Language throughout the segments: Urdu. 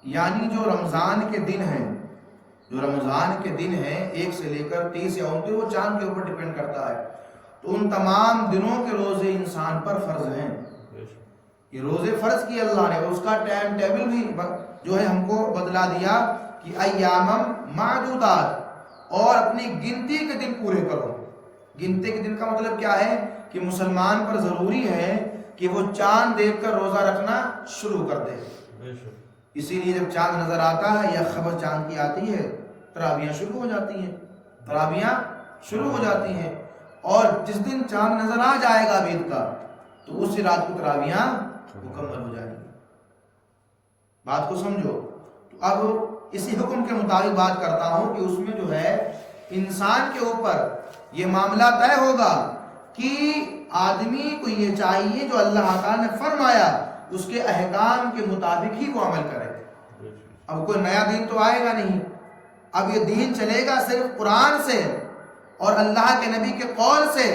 یعنی جو رمضان کے دن ہیں، جو رمضان کے دن ہیں 1 سے لے کر 30 یا 29، وہ چاند کے اوپر ڈیپینڈ کرتا ہے، تو ان تمام دنوں کے روزے انسان پر فرض ہیں۔ یہ روزے فرض کیے اللہ نے، اور اس کا ٹائم ٹیبل بھی جو ہے ہم کو بدلا دیا کہ ایامم معدودات، اور اپنی گنتی کے دن پورے کرو۔ گنتی کے دن کا مطلب کیا ہے کہ مسلمان پر ضروری ہے کہ وہ چاند دیکھ کر روزہ رکھنا شروع کر دے۔ اسی لیے جب چاند نظر آتا ہے یا خبر چاند کی آتی ہے، تراویحاں شروع ہو جاتی ہیں، تراویحاں شروع ہو جاتی ہیں، اور جس دن چاند نظر آ جائے گا عید کا تو اسی رات کو تراویحاں مکمل ہو جائیں گی۔ بات کو سمجھو۔ تو اب اسی حکم کے مطابق بات کرتا ہوں کہ اس میں جو ہے انسان کے اوپر یہ معاملہ طے ہوگا کہ آدمی کو یہ چاہیے جو اللہ تعالیٰ نے فرمایا اس کے احکام کے مطابق ہی وہ عمل کرے۔ اب کوئی نیا دین تو آئے گا نہیں، اب یہ دین چلے گا صرف قرآن سے اور اللہ کے نبی کے قول سے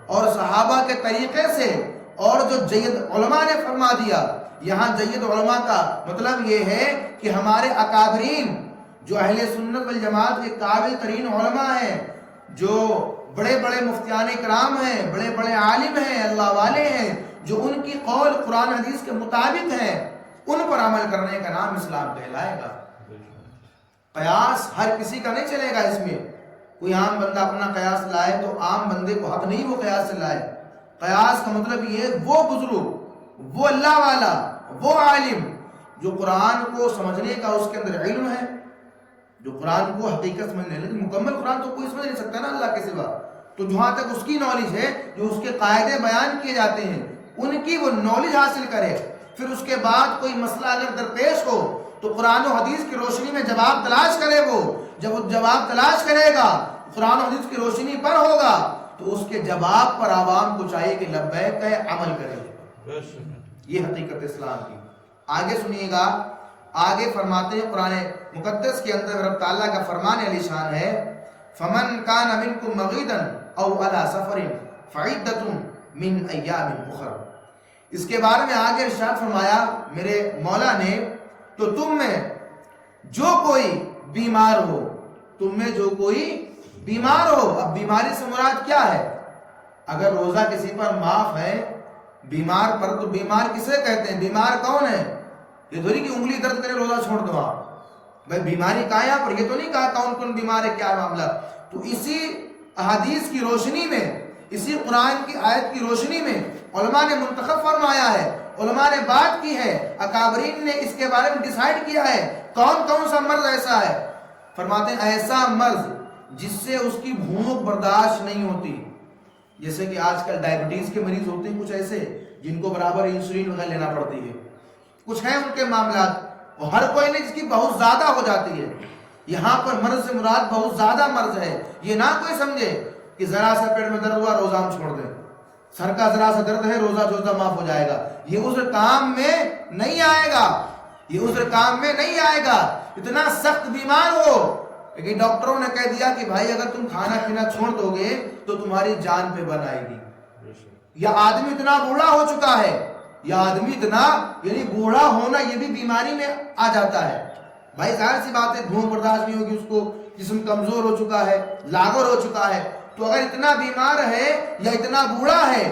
اور صحابہ کے طریقے سے، اور جو جید علماء نے فرما دیا۔ یہاں جید علماء کا مطلب یہ ہے کہ ہمارے اکابرین جو اہل سنت والجماعت کے قابل ترین علماء ہیں، جو بڑے بڑے مفتیان کرام ہیں، بڑے بڑے عالم ہیں، اللہ والے ہیں، جو ان کی قول قرآن حدیث کے مطابق ہیں، ان پر عمل کرنے کا نام اسلام کہلائے گا۔ قیاس ہر کسی کا نہیں چلے گا، اس میں کوئی عام بندہ اپنا قیاس لائے تو عام بندے کو حق نہیں وہ قیاس سے لائے۔ قیاس کا مطلب یہ وہ بزرگ، وہ اللہ والا، وہ عالم جو قرآن کو سمجھنے کا اس کے اندر علم ہے، جو قرآن کو حقیقت سمجھنے، لیکن مکمل قرآن تو کوئی سمجھ نہیں سکتا نا اللہ کے سوا، تو جہاں تک اس کی نالج ہے، جو اس کے قاعدے بیان کیے جاتے ہیں ان کی وہ نالج حاصل کرے، پھر اس کے بعد کوئی مسئلہ اگر درپیش ہو تو قرآن و حدیث کی روشنی میں جواب تلاش کرے۔ وہ جب وہ جواب تلاش کرے گا، قرآن و حدیث کی روشنی پر ہوگا، تو اس کے جواب پر عوام کو چاہیے کہ لبیک ہے، عمل کرے۔ یہ حقیقت اسلام کی۔ آگے سنیے گا، آگے فرماتے ہیں قرآن مقدس کے اندر رب تعالیٰ کا فرمان علی شان ہے، فَمَنْ كَانَ مِنْكُمْ مَغِيدًا أَوْ عَلَى سَفَرٍ فَعِدَّةٌ مِنْ أَيَّامٍ أُخَرَ۔ اس کے بارے میں آگے ارشاد فرمایا میرے مولا نے، تو تم میں جو کوئی بیمار ہو، تم میں جو کوئی بیمار ہو۔ اب بیماری سے مراد کیا ہے؟ اگر روزہ کسی پر معاف ہے، بیمار پر، تو بیمار کسے کہتے ہیں؟ بیمار کون ہے؟ یہ تھوڑی کہ انگلی درد کرے روزہ چھوڑ دو آپ، بھائی بیماری کہاں ہے یہاں پر؟ یہ تو نہیں کہا کون کون بیمار ہے، کیا معاملہ۔ تو اسی احادیث کی روشنی میں، اسی قرآن کی آیت کی روشنی میں علماء نے منتخب فرمایا ہے، علماء نے بات کی ہے، اکابرین نے اس کے بارے میں ڈیسائیڈ کیا ہے کون کون سا مرض ایسا ہے۔ فرماتے ہیں ایسا مرض جس سے اس کی بھوک برداشت نہیں ہوتی، جیسے کہ آج کل ڈائبٹیز کے مریض ہوتے ہیں کچھ ایسے جن کو برابر انسولین وغیرہ لینا پڑتی ہے، کچھ ہیں ان کے معاملات، اور ہر کوئی نہیں جس کی بہت زیادہ ہو جاتی ہے۔ یہاں پر مرض سے مراد بہت زیادہ مرض ہے، یہ نہ کوئی سمجھے کہ ذرا سا پیٹ میں درد ہوا روزہ ہم چھوڑ دیں، سر کا ذرا سا درد ہے روزہ جوزہ معاف ہو جائے گا، یہ عذر کام میں نہیں آئے گا، یہ عذر کام میں نہیں آئے گا۔ اتنا سخت بیمار ہو لیکن ڈاکٹروں نے کہہ دیا کہ بھائی اگر تم کھانا پینا چھوڑ دو گے تو تمہاری جان پہ بن آئے گی، یا آدمی اتنا بوڑھا ہو چکا ہے، یا آدمی اتنا، یعنی بوڑھا ہونا یہ بھی بیماری میں آ جاتا ہے۔ بھائی ظاہر سی بات ہے بھوک برداشت نہیں ہوگی، اس کو جسم کمزور ہو چکا ہے، لاغر ہو چکا ہے، تو اگر اتنا بیمار ہے یا اتنا بوڑھا ہے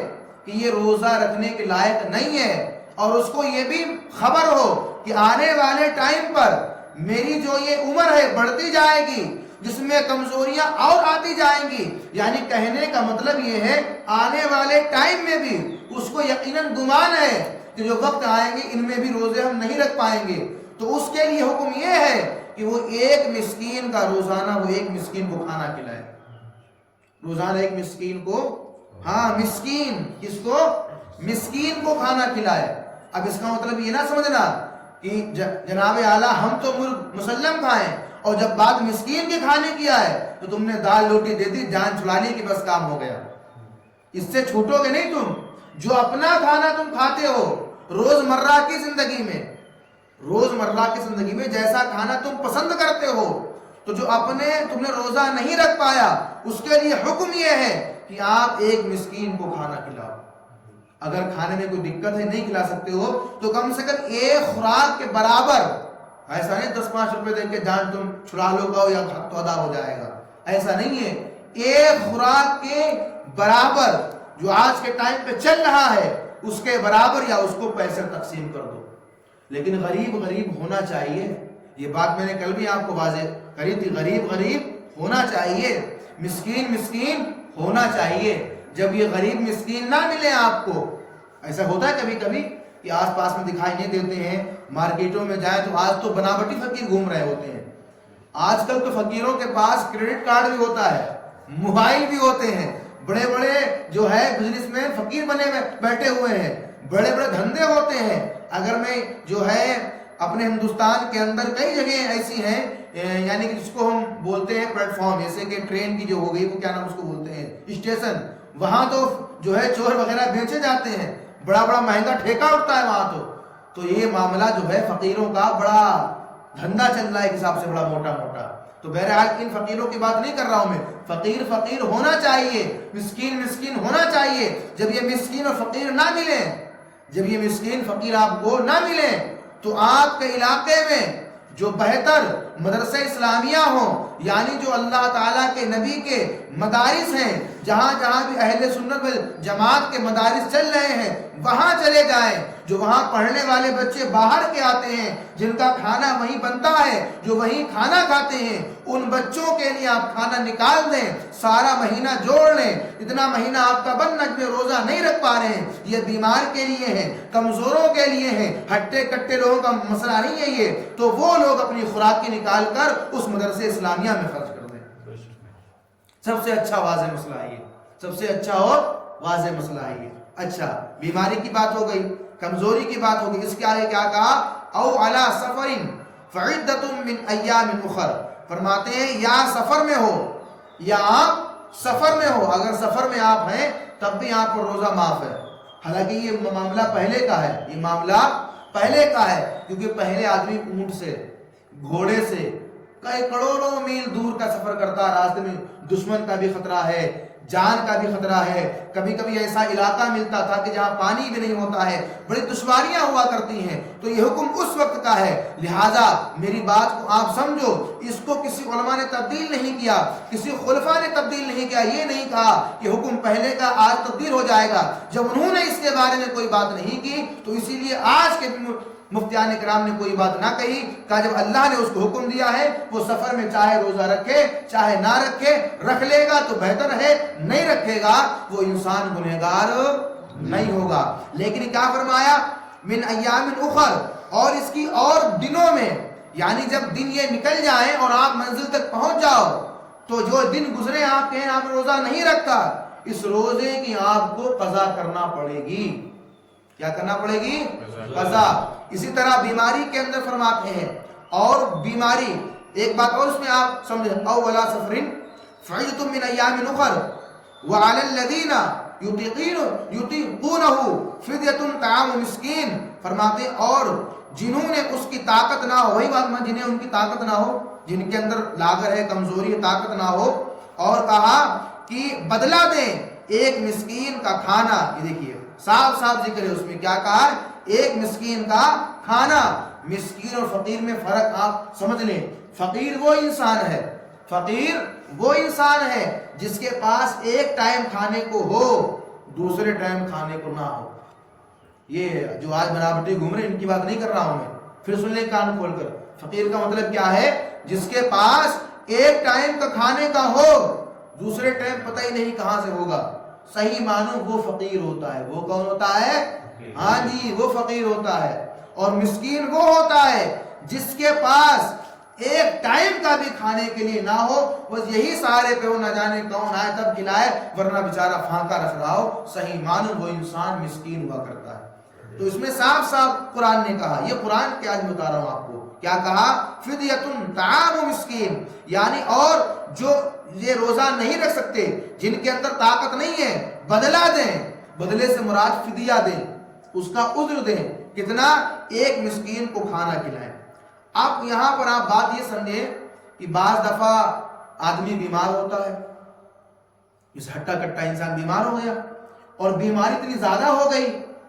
کہ یہ روزہ رکھنے کے لائق نہیں ہے، اور اس کو یہ بھی خبر ہو کہ آنے والے ٹائم پر میری جو یہ عمر ہے بڑھتی جائے گی، جس میں کمزوریاں اور آتی جائیں گی، یعنی کہنے کا مطلب یہ ہے آنے والے ٹائم میں بھی اس کو یقیناً گمان ہے کہ جو وقت آئیں گے ان میں بھی روزے ہم نہیں رکھ پائیں گے، تو اس کے لیے حکم یہ ہے کہ وہ ایک مسکین کا روزانہ وہ ایک مسکین کو کھانا کھلائے، روزانہ ایک مسکین کو، ہاں مسکین، کس کو؟ مسکین کو کھانا کھلائے۔ اب اس کا مطلب یہ نہ سمجھنا کہ جناب اعلیٰ ہم تو مسلم کھائیں، اور جب بات مسکین کے کھانے کی آئے تو تم نے دال روٹی دے دی، جان چھڑا لی کہ بس کام ہو گیا۔ اس سے چھوٹو گے نہیں تم، جو اپنا کھانا تم کھاتے ہو روزمرہ کی زندگی میں، روزمرہ کی زندگی میں جیسا کھانا تم پسند کرتے ہو، تو جو اپنے تم نے روزہ نہیں رکھ پایا اس کے لیے حکم یہ ہے کہ آپ ایک مسکین کو کھانا کھلاؤ۔ اگر کھانے میں کوئی دقت ہے نہیں کھلا سکتے ہو تو کم سے کم ایک خوراک کے برابر، ایسا نہیں 10-5 روپے دے کے جان تم چھڑا لو گا یا حق تو ادا ہو جائے گا، ایسا نہیں ہے. ایک خوراک کے برابر جو آج کے ٹائم پہ چل رہا ہے اس کے برابر یا اس کو پیسے تقسیم کر دو. لیکن غریب غریب ہونا چاہیے، یہ بات میں نے کل بھی آپ کو واضح کری تھی، غریب غریب ہونا چاہیے، مسکین مسکین ہونا چاہیے. جب یہ غریب مسکین نہ ملے آپ کو، ایسا ہوتا ہے کبھی کبھی کہ آس پاس میں دکھائی نہیں دیتے ہیں، مارکیٹوں میں جائیں تو آج تو بناوٹی فقیر گھوم رہے ہوتے ہیں. آج کل تو فقیروں کے پاس کریڈٹ کارڈ بھی ہوتا ہے، موبائل بھی ہوتے ہیں، بڑے بڑے جو ہے بزنس مین فقیر بنے بیٹھے ہوئے ہیں، بڑے بڑے دھندے ہوتے ہیں. اگر میں جو ہے اپنے ہندوستان کے اندر کئی جگہیں ایسی ہیں، یعنی کہ جس کو ہم بولتے ہیں پلیٹ فارم، جیسے کہ ٹرین کی جو ہو گئی وہ کیا نام اس کو بولتے ہیں، اسٹیشن، وہاں تو جو ہے چور وغیرہ بیچے جاتے ہیں، بڑا بڑا مہنگا ٹھیکہ اٹھتا ہے وہاں. تو یہ معاملہ جو ہے فقیروں کا بڑا دھندا چل رہا ہے ایک حساب سے، بڑا موٹا موٹا. تو بہرحال ان فقیروں کی بات نہیں کر رہا ہوں میں، فقیر فقیر ہونا چاہیے، مسکین مسکین ہونا چاہیے. جب یہ مسکین اور فقیر نہ ملیں، جب یہ مسکین فقیر آپ کو نہ ملیں تو آپ کے علاقے میں جو بہتر مدرسہ اسلامیہ ہوں، یعنی جو اللہ تعالیٰ کے نبی کے مدارس ہیں، جہاں جہاں بھی اہل سنت جماعت کے مدارس چل رہے ہیں وہاں چلے جائیں. جو وہاں پڑھنے والے بچے باہر کے آتے ہیں، جن کا کھانا وہیں بنتا ہے، جو وہیں کھانا کھاتے ہیں، ان بچوں کے لیے آپ کھانا نکال دیں، سارا مہینہ جوڑ لیں. اتنا مہینہ آپ کا بن نج میں روزہ نہیں رکھ پا رہے ہیں، یہ بیمار کے لیے ہے، کمزوروں کے لیے ہے، ہٹے کٹے لوگوں کا مسئلہ نہیں ہے یہ. تو وہ لوگ اپنی خوراک کی نکال کر اس مدرسے اسلامیہ میں خرچ کر دیں. سب سے اچھا واضح مسئلہ ہے یہ، سب سے اچھا اور واضح مسئلہ ہے یہ. اچھا، بیماری کی بات ہو گئی، کمزوری کی بات ہوگی. اس کے آگے کیا کہا؟ او علی سفر فعدۃ من ایام اخر. فرماتے ہیں یا سفر میں ہو یا آپ سفر میں ہو، اگر سفر میں آپ ہیں تب بھی آپ کو روزہ معاف ہے. حالانکہ یہ معاملہ پہلے کا ہے، یہ معاملہ پہلے کا ہے، کیونکہ پہلے آدمی اونٹ سے، گھوڑے سے کئی کروڑوں میل دور کا سفر کرتا، راستے میں دشمن کا بھی خطرہ ہے، جان کا بھی خطرہ ہے. کبھی کبھی ایسا علاقہ ملتا تھا کہ جہاں پانی بھی نہیں ہوتا ہے، بڑی دشواریاں ہوا کرتی ہیں. تو یہ حکم اس وقت کا ہے. لہٰذا میری بات کو آپ سمجھو، اس کو کسی علماء نے تبدیل نہیں کیا، کسی خلفاء نے تبدیل نہیں کیا. یہ نہیں کہا کہ حکم پہلے کا آج تبدیل ہو جائے گا. جب انہوں نے اس کے بارے میں کوئی بات نہیں کی تو اسی لیے آج کے مفتیان کرام نے کوئی بات نہ کہی. کہا جب اللہ نے اس کو حکم دیا ہے وہ سفر میں چاہے روزہ رکھے چاہے نہ رکھے، رکھ لے گا تو بہتر ہے، نہیں رکھے گا وہ انسان گنہگار نہیں ہوگا. لیکن کیا فرمایا؟ من ایام اخر، اور اس کی اور دنوں میں، یعنی جب دن یہ نکل جائیں اور آپ منزل تک پہنچ جاؤ تو جو دن گزرے آپ کے آپ روزہ نہیں رکھا، اس روزے کی آپ کو قضا کرنا پڑے گی. کیا کرنا پڑے گی؟ قضا. اسی طرح بیماری کے اندر فرماتے ہیں، اور بیماری ایک بات اور اس میں آپ سمجھیں، او ولا سفرین فعدۃ من ایام اخر وعلی الذین یطیقونہ فدیۃ طعام مسکین. فرماتے ہیں اور جنہوں نے اس کی طاقت نہ ہو، وہی بات میں، جنہیں ان کی طاقت نہ ہو، جن کے اندر لاغر ہے، کمزوری ہے، طاقت نہ ہو، اور کہا کہ بدلہ دیں ایک مسکین کا کھانا. یہ دیکھیے صاف صاف ذکر ہے اس میں، کیا کہا؟ ایک مسکین کا کھانا. مسکین اور فقیر میں فرق آپ سمجھ لیں. فقیر وہ انسان ہے، فقیر وہ انسان ہے جس کے پاس ایک ٹائم کھانے کو ہو، دوسرے ٹائم کھانے کو نہ ہو. یہ جو آج بناوٹی گھوم رہے ان کی بات نہیں کر رہا ہوں میں، پھر سن لیں کان کھول کر. فقیر کا مطلب کیا ہے؟ جس کے پاس ایک ٹائم کا کھانے کا ہو، دوسرے ٹائم پتہ ہی نہیں کہاں سے ہوگا. صحیح معنوں وہ فقیر ہوتا ہے. وہ کون ہوتا ہے؟ ہاں جی، وہ فقیر ہوتا ہے. اور مسکین وہ ہوتا ہے جس کے پاس ایک ٹائم کا بھی کھانے کے لیے نہ ہو، بس یہی سارے پہ وہ نہ جانے کون آئے تب کھلائے، ورنہ بیچارہ پھانکا رکھ رہا ہو. صحیح معنوں وہ انسان مسکین ہوا کرتا ہے. تو اس میں صاف صاف قرآن نے کہا، یہ قرآن کے آج بتا رہا ہوں آپ کو، کیا کہا؟ فدیۃ طعام مسکین. یعنی اور جو یہ روزہ نہیں رکھ سکتے، جن کے اندر طاقت نہیں ہے، بدلہ دیں. بدلے سے مراد فدیہ دیں، اس کا عذر دیں. کتنا؟ ایک مسکین کو کھانا کھلائیں. اب یہاں پر آپ بات یہ سمجھیں کہ بعض دفعہ آدمی بیمار ہوتا ہے، اس ہٹا کٹا انسان بیمار ہو گیا، اور بیماری اتنی زیادہ ہو گئی،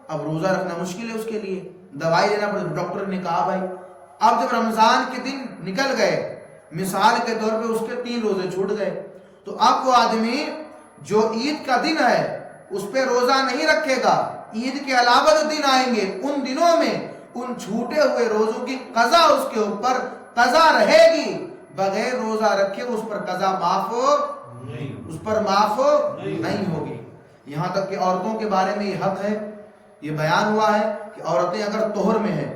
اب روزہ رکھنا مشکل ہے اس کے لیے، دوائی لینا پڑے، ڈاکٹر نے کہا بھائی اب جب رمضان کے دن نکل گئے، مثال کے طور پہ اس کے 3 روزے چھوٹ گئے، تو اب وہ آدمی جو عید کا دن ہے اس پہ روزہ نہیں رکھے گا، عید کے علاوہ جو دن آئیں گے ان دنوں میں ان چھوٹے ہوئے روزوں کی قضا اس کے اوپر قضا رہے گی، بغیر روزہ رکھے اس پر قضا معاف نہیں ہوگی۔ یہاں تک کہ عورتوں کے بارے میں یہ حق ہے، یہ بیان ہوا ہے کہ عورتیں اگر طہر میں ہیں،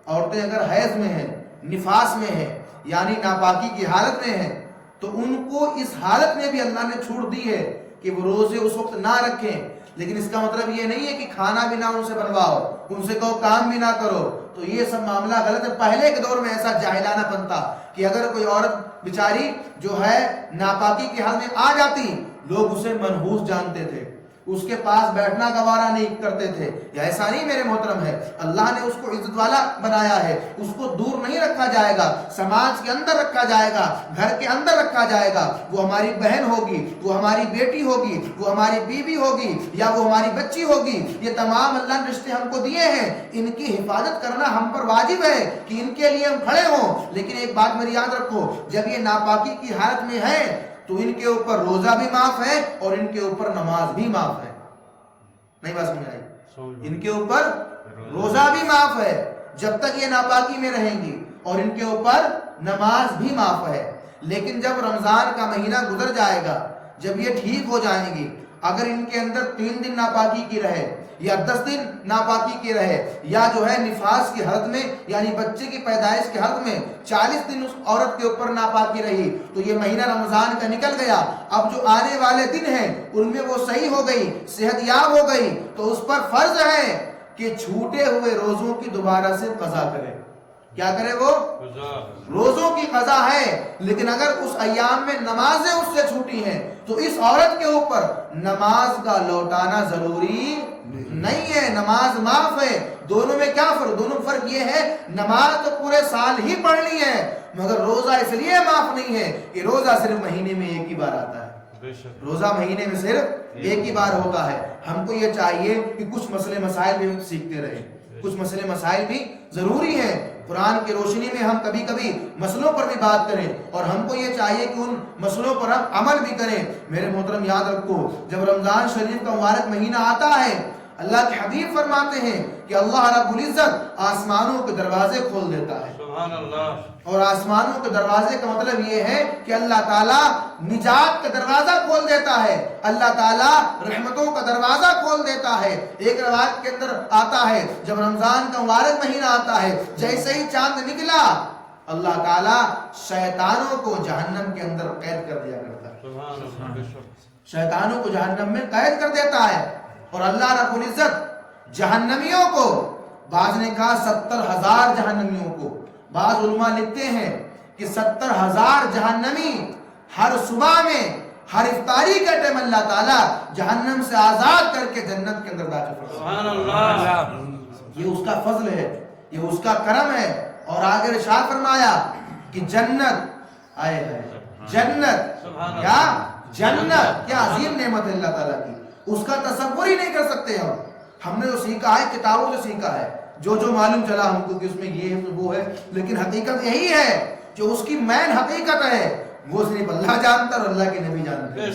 عورتیں اگر حیض میں ہیں، نفاس میں ہیں، یعنی ناپاکی کی حالت میں ہیں، تو ان کو اس حالت میں بھی اللہ نے چھوٹ دی ہے کہ وہ روزے اس وقت نہ رکھیں، لیکن اس کا مطلب یہ نہیں ہے کہ کھانا بھی نہ ان سے بنواؤ، ان سے کہو کام بھی نہ کرو، تو یہ سب معاملہ غلط ہے۔ پہلے کے دور میں ایسا جاہلانہ پن تھا کہ اگر کوئی عورت بیچاری جو ہے ناپاکی کی حال میں آ جاتی، لوگ اسے منحوس جانتے تھے، اس کے پاس بیٹھنا گوارا نہیں کرتے تھے۔ یہ ایسا نہیں میرے محترم ہے، اللہ نے اس کو عزت والا بنایا ہے، اس کو دور نہیں رکھا جائے گا، سماج کے اندر رکھا جائے گا، گھر کے اندر رکھا جائے گا، وہ ہماری بہن ہوگی، وہ ہماری بیٹی ہوگی، وہ ہماری بیوی ہوگی، یا وہ ہماری بچی ہوگی، یہ تمام اللہ نے رشتے ہم کو دیے ہیں، ان کی حفاظت کرنا ہم پر واجب ہے کہ ان کے لیے ہم کھڑے ہوں۔ لیکن ایک بات میری یاد رکھو، جب یہ ناپاکی کی حالت میں ہے تو ان کے اوپر روزہ بھی معاف ہے اور ان کے اوپر نماز بھی معاف ہے۔ نہیں بات سمجھ آئی؟ ان کے اوپر روزہ بھی معاف ہے جب تک یہ ناپاکی میں رہیں گی، اور ان کے اوپر نماز بھی معاف ہے۔ لیکن جب رمضان کا مہینہ گزر جائے گا، جب یہ ٹھیک ہو جائیں گی، اگر ان کے اندر 3 دن ناپاکی کی رہے یا 10 دن ناپاکی کی رہے، یا جو ہے نفاس کی حالت میں یعنی بچے کی پیدائش کی حالت میں 40 دن اس عورت کے اوپر ناپاکی رہی، تو یہ مہینہ رمضان کا نکل گیا، اب جو آنے والے دن ہیں ان میں وہ صحیح ہو گئی، صحت یاب ہو گئی، تو اس پر فرض ہے کہ چھوٹے ہوئے روزوں کی دوبارہ سے قضا کرے۔ کیا کرے؟ وہ روزوں کی قضا ہے۔ لیکن اگر اس ایام میں نمازیں اس سے چھوٹی ہیں تو اس عورت کے اوپر نماز کا لوٹانا ضروری نہیں ہے، نماز معاف ہے۔ دونوں میں کیا فرق؟ دونوں فرق یہ ہے نماز تو پورے سال ہی پڑھنی ہے، مگر روزہ اس لیے معاف نہیں ہے کہ روزہ صرف مہینے میں ایک ہی بار آتا ہے، روزہ مہینے میں صرف ایک ہی بار ہوتا ہے۔ ہم کو یہ چاہیے کہ کچھ مسئلے مسائل بھی سیکھتے رہیں، کچھ مسئلے مسائل بھی ضروری ہیں، قرآن کی روشنی میں ہم کبھی کبھی مسئلوں پر بھی بات کریں، اور ہم کو یہ چاہیے کہ ان مسئلوں پر ہم عمل بھی کریں۔ میرے محترم یاد رکھو، جب رمضان شریف کا مبارک مہینہ آتا ہے، اللہ کے حبیب فرماتے ہیں کہ اللہ رب العزت آسمانوں کے دروازے کھول دیتا ہے۔ سبحان اللہ۔ اور آسمانوں کے دروازے کا مطلب یہ ہے کہ اللہ تعالیٰ نجات کا دروازہ کھول دیتا ہے، اللہ تعالیٰ رحمتوں کا دروازہ کھول دیتا ہے۔ ایک روایت کے اندر آتا ہے جب رمضان کا مبارک مہینہ آتا ہے، جیسے ہی چاند نکلا اللہ تعالیٰ شیطانوں کو جہنم کے اندر قید کر دیا کرتا ہے، شیطانوں کو جہنم میں قید کر دیتا ہے، اور اللہ رب العزت جہنمیوں کو، بعض نے کہا 70,000 جہنمیوں کو، بعض علماء لکھتے ہیں کہ 70,000 جہنمی ہر صبح میں ہر افطاری کے ٹائم اللہ تعالیٰ جہنم سے آزاد کر کے جنت کے اندر داخل کرتا ہے۔ سبحان اللہ۔ یہ اس کا فضل ہے، یہ اس کا کرم ہے۔ اور آگے ارشاد فرمایا کہ جنت آئے ہے، جنت کیا؟ جنت کیا عظیم نعمت ہے اللہ تعالیٰ کی، اس کا تصور ہی نہیں کر سکتے ہم نے جو سیکھا ہے کتابوں سے سیکھا ہے، جو معلوم چلا ہم کو کہ اس میں یہ ہے وہ ہے، لیکن حقیقت یہی ہے، جو اس کی مین حقیقت ہے وہ صرف اللہ جانتا اور اللہ کے نبی جانتے ہیں۔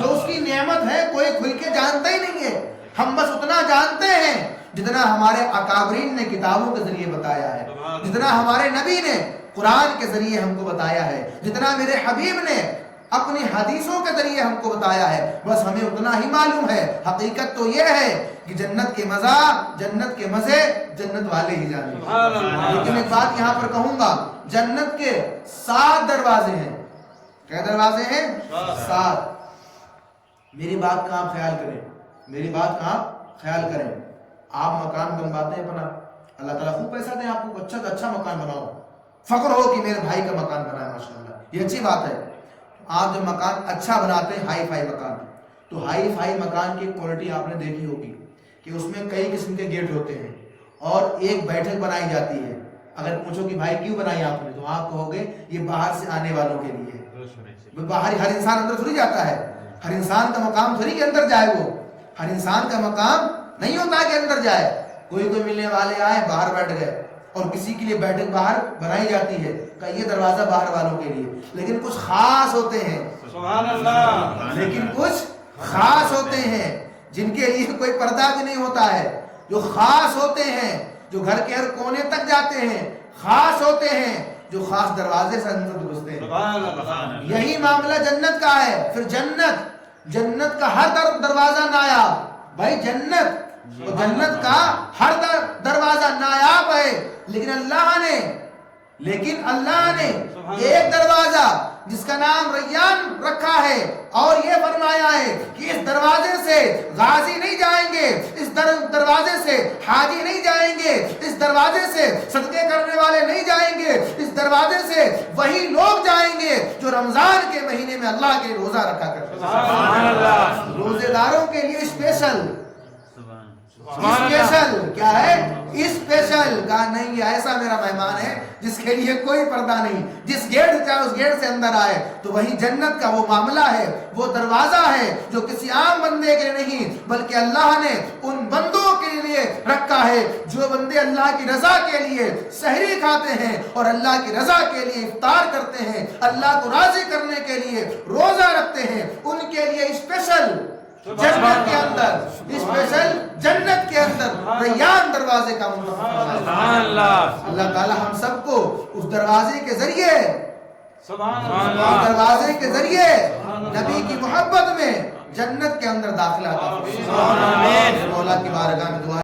جو اس کی نعمت ہے کوئی کھل کے جانتا ہی نہیں ہے، ہم بس اتنا جانتے ہیں جتنا ہمارے اکابرین نے کتابوں کے ذریعے بتایا ہے، جتنا ہمارے نبی نے قرآن کے ذریعے ہم کو بتایا ہے، جتنا میرے حبیب نے اپنی حدیثوں کے ذریعے ہم کو بتایا ہے، بس ہمیں اتنا ہی معلوم ہے۔ حقیقت تو یہ ہے کہ جنت کے مزہ، جنت کے مزے جنت والے ہی جانیں گے۔ لیکن ایک بات یہاں پر کہوں گا، جنت کے 7 دروازے ہیں۔ کیا دروازے ہیں؟ 7۔ میری بات کا آپ خیال کریں، میری بات کا آپ خیال کریں۔ آپ مکان بنواتے ہیں اپنا، اللہ تعالیٰ خوب پیسہ دیں آپ کو، اچھا تو اچھا مکان بناؤ، فخر ہو کہ میرے بھائی کا مکان بنا ہے ماشاءاللہ، یہ اچھی بات ہے۔ آپ جب مکان اچھا بناتے ہیں، ہائی فائی مکان، تو ہائی فائی مکان کی کوالٹی آپ نے دیکھی ہوگی کہ اس میں کئی قسم کے گیٹ ہوتے ہیں اور ایک بیٹھک بنائی جاتی ہے۔ اگر پوچھو کہ بھائی کیوں بنائی آپ نے، تو آپ کہو گے یہ باہر سے آنے والوں کے لیے۔ باہر ہر انسان اندر تھوڑی جاتا ہے، ہر انسان کا مقام تھوڑی کے اندر جائے وہ، ہر انسان کا مقام نہیں ہوتا کہ اندر جائے. کوئی ملنے والے آئے باہر بیٹھ گئے اور کسی کے لیے بیٹھک باہر بنائی جاتی ہے کہ یہ دروازہ باہر والوں کے لیے. لیکن کچھ خاص ہوتے ہیں, سبحان اللہ, لیکن کچھ خاص ہوتے ہیں جن کے لیے کوئی پردہ بھی نہیں ہوتا ہے, جو خاص ہوتے ہیں, جو گھر کے ہر کونے تک جاتے ہیں, خاص ہوتے ہیں, جو خاص دروازے سے اندر گھستے ہیں. سبحان اللہ. یہی معاملہ جنت کا ہے. پھر جنت کا ہر دروازہ نایاب. بھائی جنت کا ہر دروازہ نایاب ہے, لیکن اللہ نے ایک دروازہ جس کا نام ریان رکھا ہے اور یہ فرمایا ہے کہ اس دروازے سے غازی نہیں جائیں گے, اس دروازے سے حاجی نہیں جائیں گے, اس دروازے سے صدقے کرنے والے نہیں جائیں گے, اس دروازے سے وہی لوگ جائیں گے جو رمضان کے مہینے میں اللہ کے روزہ رکھا کرتے ہیں. سبحان اللہ. روزے داروں کے لیے اسپیشل کیا ہے, اسپیشل کہا نہیں, ایسا میرا مہمان ہے جس کے لیے کوئی پردہ نہیں, جس گیٹ سے چاہے اس گیٹ سے اندر آئے. تو وہی جنت کا وہ معاملہ ہے, وہ دروازہ ہے جو کسی عام بندے کے نہیں بلکہ اللہ نے ان بندوں کے لیے رکھا ہے جو بندے اللہ کی رضا کے لیے سحری کھاتے ہیں اور اللہ کی رضا کے لیے افطار کرتے ہیں, اللہ کو راضی کرنے کے لیے روزہ رکھتے ہیں. ان کے لیے اسپیشل جنت کے اندر, اسپیشل جنت کے اندر ریان دروازے کا سبحان اللہ. اللہ تعالی ہم سب کو اس دروازے کے ذریعے سبحان اس اللہ. دروازے کے ذریعے نبی کی محبت میں جنت کے اندر داخلہ عطا فرمائے. آمین. مولا کی بارگاہ میں دعا